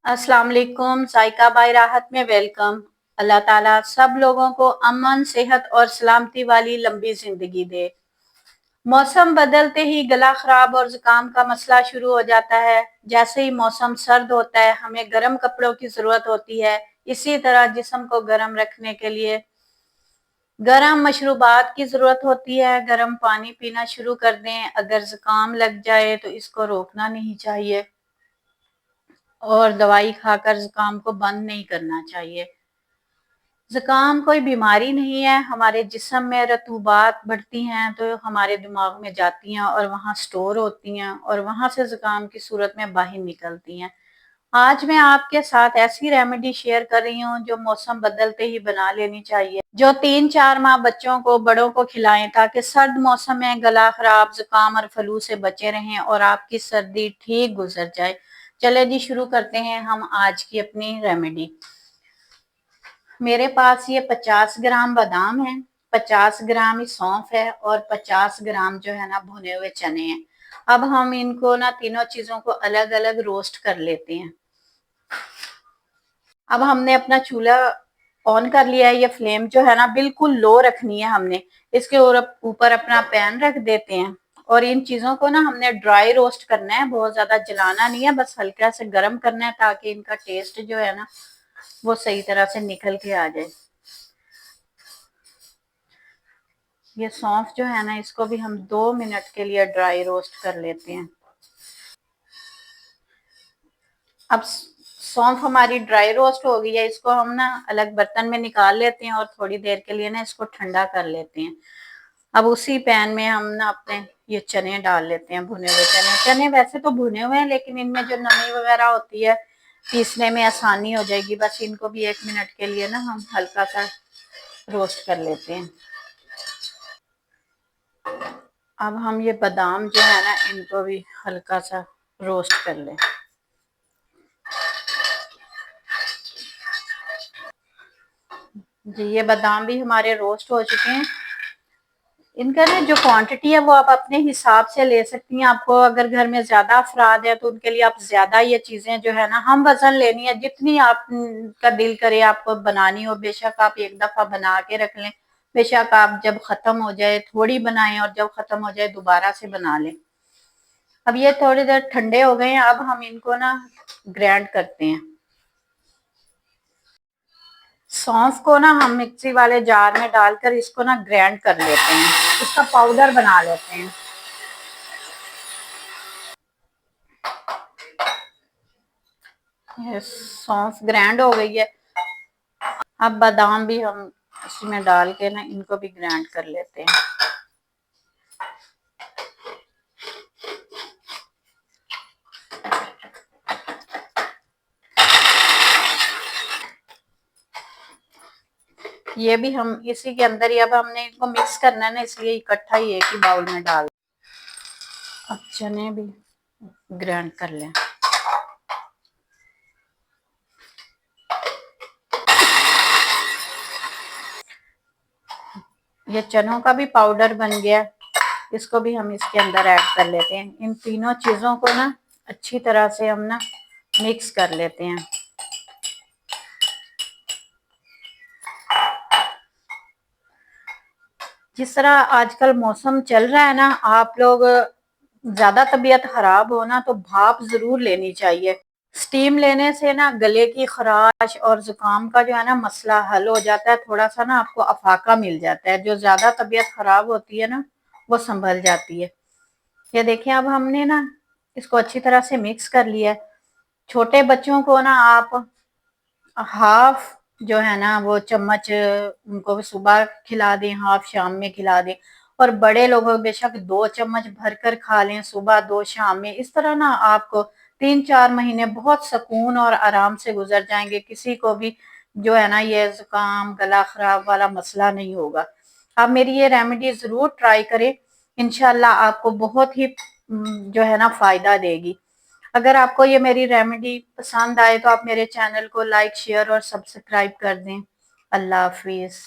अस्सलाम वालेकुम, जायका बाय राहत में वेलकम। अल्लाह ताला सब लोगों को अमन, सेहत और सलामती वाली लंबी जिंदगी दे। मौसम बदलते ही गला खराब और जुकाम का मसला शुरू हो जाता है। जैसे ही मौसम सर्द होता है, हमें गर्म कपड़ों की जरूरत होती है। इसी तरह जिस्म को गर्म रखने के लिए गर्म मशरूबात की जरूरत होती है। गर्म पानी पीना शुरू कर दें। अगर जुकाम लग जाए तो इसको रोकना नहीं चाहिए और दवाई खाकर जुकाम को बंद नहीं करना चाहिए। जुकाम कोई बीमारी नहीं है, हमारे जिस्म में रतूबात बढ़ती हैं तो हमारे दिमाग में जाती हैं और वहाँ स्टोर होती हैं और वहाँ से जुकाम की सूरत में बाहर निकलती हैं। आज मैं आपके साथ ऐसी रेमेडी शेयर कर रही हूँ जो मौसम बदलते ही बना लेनी चाहिए, जो 3-4 माह बच्चों को, बड़ों को खिलाएं ताकि सर्द मौसम में गला खराब, जुकाम और फ्लू से बचे रहें और आपकी सर्दी ठीक गुजर जाए। चले जी शुरू करते हैं हम आज की अपनी रेमेडी। मेरे पास ये 50 ग्राम बादाम है, 50 ग्राम ही सौंफ है और 50 ग्राम जो है ना भुने हुए चने हैं। अब हम इनको ना तीनों चीजों को अलग अलग रोस्ट कर लेते हैं। अब हमने अपना चूल्हा ऑन कर लिया है। ये फ्लेम जो है ना बिल्कुल लो रखनी है हमने। इसके ऊपर अपना पैन रख देते हैं और इन चीजों को ना हमने ड्राई रोस्ट करना है, बहुत ज्यादा जलाना नहीं है, बस हल्का से गर्म करना है ताकि इनका टेस्ट जो है ना वो सही तरह से निकल के आ जाए। ये सौंफ जो है ना इसको भी हम 2 मिनट के लिए ड्राई रोस्ट कर लेते हैं। अब सौंफ हमारी ड्राई रोस्ट हो गई है, इसको हम ना अलग बर्तन में निकाल लेते हैं और थोड़ी देर के लिए ना इसको ठंडा कर लेते हैं। अब उसी पैन में हम ना अपने ये चने डाल लेते हैं, भुने हुए चने। चने वैसे तो भुने हुए हैं लेकिन इनमें जो नमी वगैरह होती है पीसने में आसानी हो जाएगी। बस इनको भी 1 मिनट के लिए ना हम हल्का सा रोस्ट कर लेते हैं। अब हम ये बादाम जो है ना इनको भी हल्का सा रोस्ट कर लें। जी ये बादाम भी हमारे रोस्ट हो चुके हैं। इनका ना जो क्वांटिटी है वो आप अपने हिसाब से ले सकती हैं। आपको अगर घर में ज्यादा अफराद है तो उनके लिए आप ज्यादा ये चीजें जो है ना हम वजन लेनी है, जितनी आप का दिल करे आपको बनानी हो। बेशक आप एक दफा बना के रख लें, बेशक आप जब खत्म हो जाए थोड़ी बनाएं और जब खत्म हो जाए दोबारा से बना लें। अब ये थोड़ी देर ठंडे हो गए हैं, अब हम इनको ना ग्राइंड करते हैं। सौंफ को ना हम मिक्सी वाले जार में डालकर इसको ना ग्राइंड कर लेते हैं, इसका पाउडर बना लेते हैं। ये सौंफ ग्राइंड हो गई है। अब बादाम भी हम इसमें डाल के ना इनको भी ग्राइंड कर लेते हैं। ये भी हम इसी के अंदर ही अब हमने इनको मिक्स करना है ना, इसलिए इकट्ठा ही एक ही बाउल में डाल। अब चने भी ग्राइंड कर लें। ये चनों का भी पाउडर बन गया, इसको भी हम इसके अंदर ऐड कर लेते हैं। इन तीनों चीजों को ना अच्छी तरह से हम ना मिक्स कर लेते हैं। जिस तरह आजकल मौसम चल रहा है ना, आप लोग ज्यादा तबीयत खराब हो ना तो भाप जरूर लेनी चाहिए। स्टीम लेने से ना गले की खराश और जुकाम का जो है ना मसला हल हो जाता है। थोड़ा सा ना आपको अफाका मिल जाता है। जो ज्यादा तबीयत खराब होती है ना वो संभल जाती है। ये देखिए अब हमने ना इसको अच्छी तरह से मिक्स कर लिया है। छोटे बच्चों को ना आप हाफ जो है ना वो चम्मच उनको सुबह खिला दें, हाफ शाम में खिला दें। और बड़े लोगों बेशक 2 चम्मच भरकर खा लें, सुबह 2 शाम में। इस तरह ना आपको 3-4 महीने बहुत सुकून और आराम से गुजर जाएंगे। किसी को भी जो है ना ये जुकाम, गला खराब वाला मसला नहीं होगा। आप मेरी ये रेमेडी जरूर ट्राई करें, इंशाल्लाह आपको बहुत ही जो है ना फायदा देगी। अगर आपको ये मेरी रेमेडी पसंद आए तो आप मेरे चैनल को लाइक, शेयर और सब्सक्राइब कर दें। अल्लाह हाफिज।